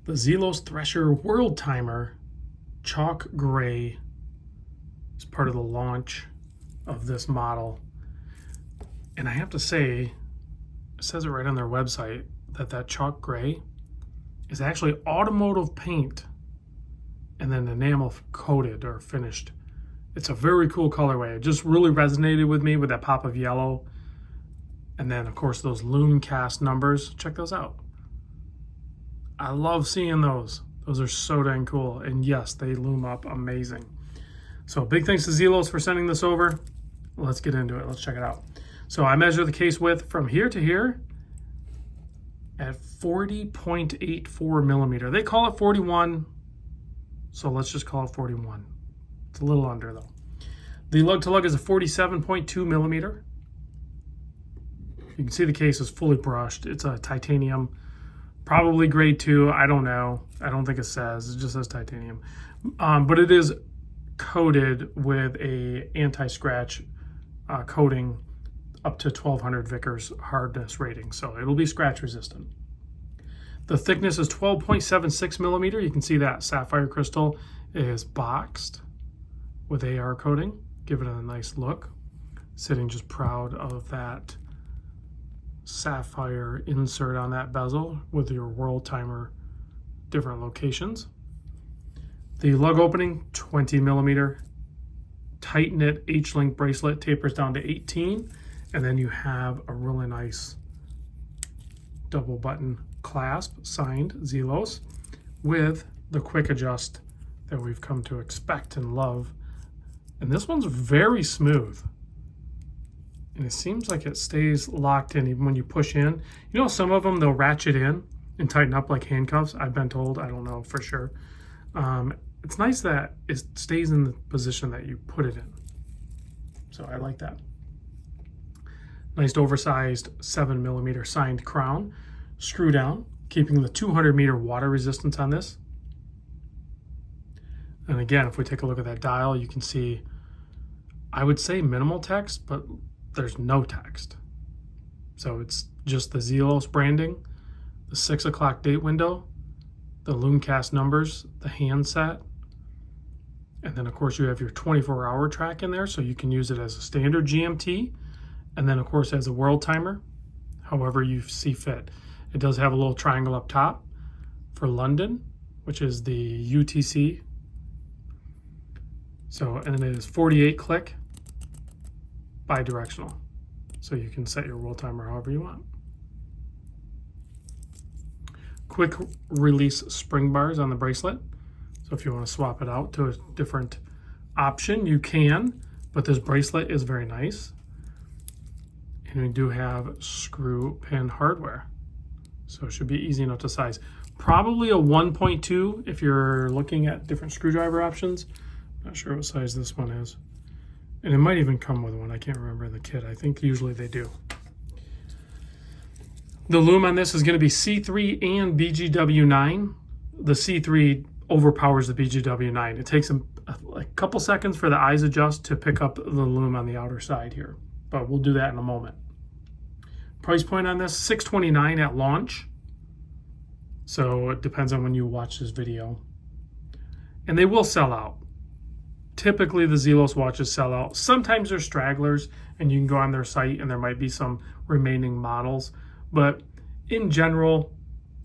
The Zelos Thresher Worldtimer Chalk Gray is part of the launch of this model. And I have to say, it says it right on their website, that chalk gray is actually automotive paint and then enamel coated or finished. It's a very cool colorway. It just really resonated with me with that pop of yellow. And then of course those Lume cast numbers, check those out. I love seeing those. Those are so dang cool. And yes, they loom up amazing. So big thanks to Zelos for sending this over. Let's get into it. Let's check it out. So I measure the case width from here to here at 40.84 millimeter. They call it 41, so let's just call it 41. It's a little under though. The lug to lug is a 47.2 millimeter. You can see the case is fully brushed. It's a titanium, probably grade 2. I don't know. I don't think it says. It just says titanium. But it is coated with a anti-scratch coating up to 1200 Vickers hardness rating. So it'll be scratch resistant. The thickness is 12.76 millimeter. You can see that sapphire crystal is boxed with AR coating. Give it a nice look. Sitting just proud of that sapphire insert on that bezel with your Worldtimer different locations. The lug opening, 20 millimeter. Tight knit H-link bracelet tapers down to 18. And then you have a really nice double button clasp signed Zelos with the quick adjust that we've come to expect and love. And this one's very smooth. And it seems like it stays locked in even when you push in. You know, some of them, they'll ratchet in and tighten up like handcuffs. I've been told, I don't know for sure. It's nice that it stays in the position that you put it in. So I like that. Nice oversized 7 millimeter signed crown. Screw down, keeping the 200 meter water resistance on this. And again, if we take a look at that dial, you can see, I would say minimal text, but there's no text. So it's just the Zelos branding, the 6 o'clock date window, the Lumecast numbers, the handset, and then of course you have your 24-hour track in there, so you can use it as a standard GMT, and then of course as a Worldtimer, however you see fit. It does have a little triangle up top for London, which is the UTC. So, and then it is 48 click bi-directional. So you can set your Worldtimer however you want. Quick release spring bars on the bracelet. So if you want to swap it out to a different option, you can, but this bracelet is very nice. And we do have screw pin hardware. So it should be easy enough to size. Probably a 1.2 if you're looking at different screwdriver options. Not sure what size this one is. And it might even come with one. I can't remember in the kit. I think usually they do. The lume on this is going to be C3 and BGW9. The C3 overpowers the BGW9. It takes a couple seconds for the eyes adjust to pick up the lume on the outer side here. But we'll do that in a moment. Price point on this, $629 at launch. So it depends on when you watch this video. And they will sell out. Typically the Zelos watches sell out. Sometimes there's stragglers and you can go on their site and there might be some remaining models. But in general,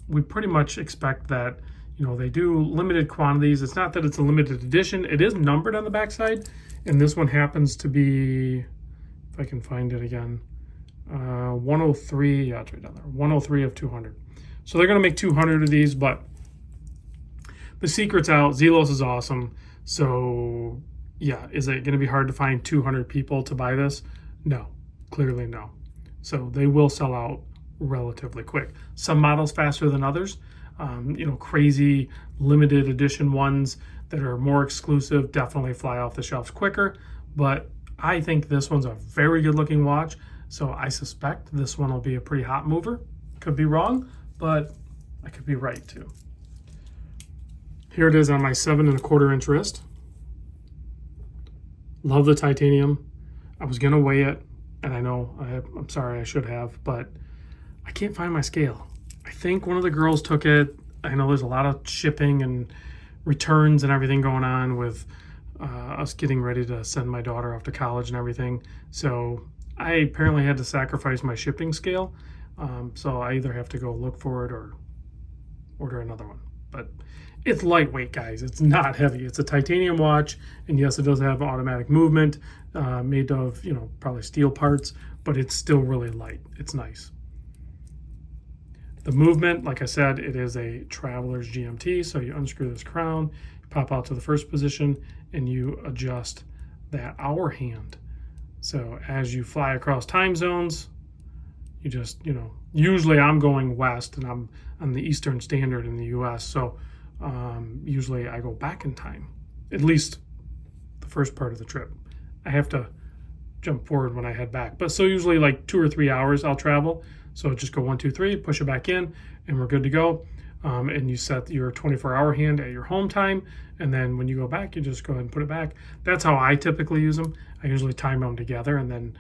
we pretty much expect that, you know, they do limited quantities. It's not that it's a limited edition. It is numbered on the backside. And this one happens to be, if I can find it again, 103, yeah, it's right down there, 103 of 200. So they're going to make 200 of these, but the secret's out. Zelos is awesome. So yeah, is it going to be hard to find 200 people to buy this? No, clearly no. So they will sell out relatively quick. Some models faster than others. You know, crazy limited edition ones that are more exclusive definitely fly off the shelves quicker. But I think this one's a very good looking watch. So I suspect this one will be a pretty hot mover. Could be wrong, but I could be right too. Here it is on my 7¼ inch wrist. Love the titanium. I was gonna weigh it, and I know I'm sorry, I should have, but I can't find my scale. I think one of the girls took it. I know there's a lot of shipping and returns and everything going on with us getting ready to send my daughter off to college and everything. So I apparently had to sacrifice my shipping scale. So I either have to go look for it or order another one. But it's lightweight, guys. It's not heavy. It's a titanium watch, and yes, it does have automatic movement, made of, you know, probably steel parts, but it's still really light. It's nice. The movement, like I said, it is a traveler's GMT, so you unscrew this crown, you pop out to the first position, and you adjust that hour hand. So as you fly across time zones, you just, you know, usually I'm going west, and I'm on the Eastern Standard in the US, so usually I go back in time, at least the first part of the trip. I have to jump forward when I head back, but so usually like 2 or 3 hours I'll travel. So just go 1, 2, 3, push it back in, and we're good to go. And you set your 24-hour hand at your home time, and then when you go back, you just go ahead and put it back. That's how I typically use them. I usually time them together and then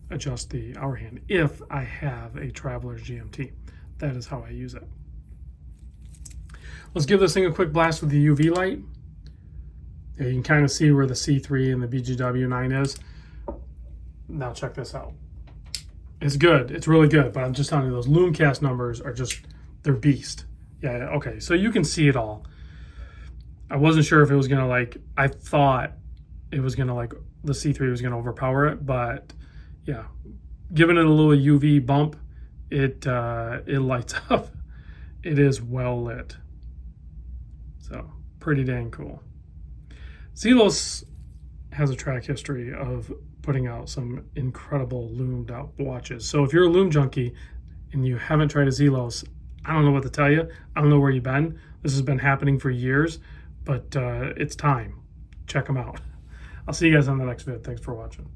adjust the hour hand if I have a traveler's GMT. That is how I use it. Let's give this thing a quick blast with the UV light. Yeah, you can kind of see where the C3 and the BGW9 is. Now check this out. It's good. It's really good, but I'm just telling you, those Lumecast numbers are just, they're beast. Yeah, okay, so you can see it all. I wasn't sure if it was going to, like, I thought it was going to, like, the C3 was going to overpower it, but yeah, giving it a little UV bump, it lights up. It is well lit. So, pretty dang cool. Zelos has a track history of putting out some incredible loomed out watches. So if you're a Lume junkie and you haven't tried a Zelos, I don't know what to tell you. I don't know where you've been. This has been happening for years, but it's time. Check them out. I'll see you guys on the next vid. Thanks for watching.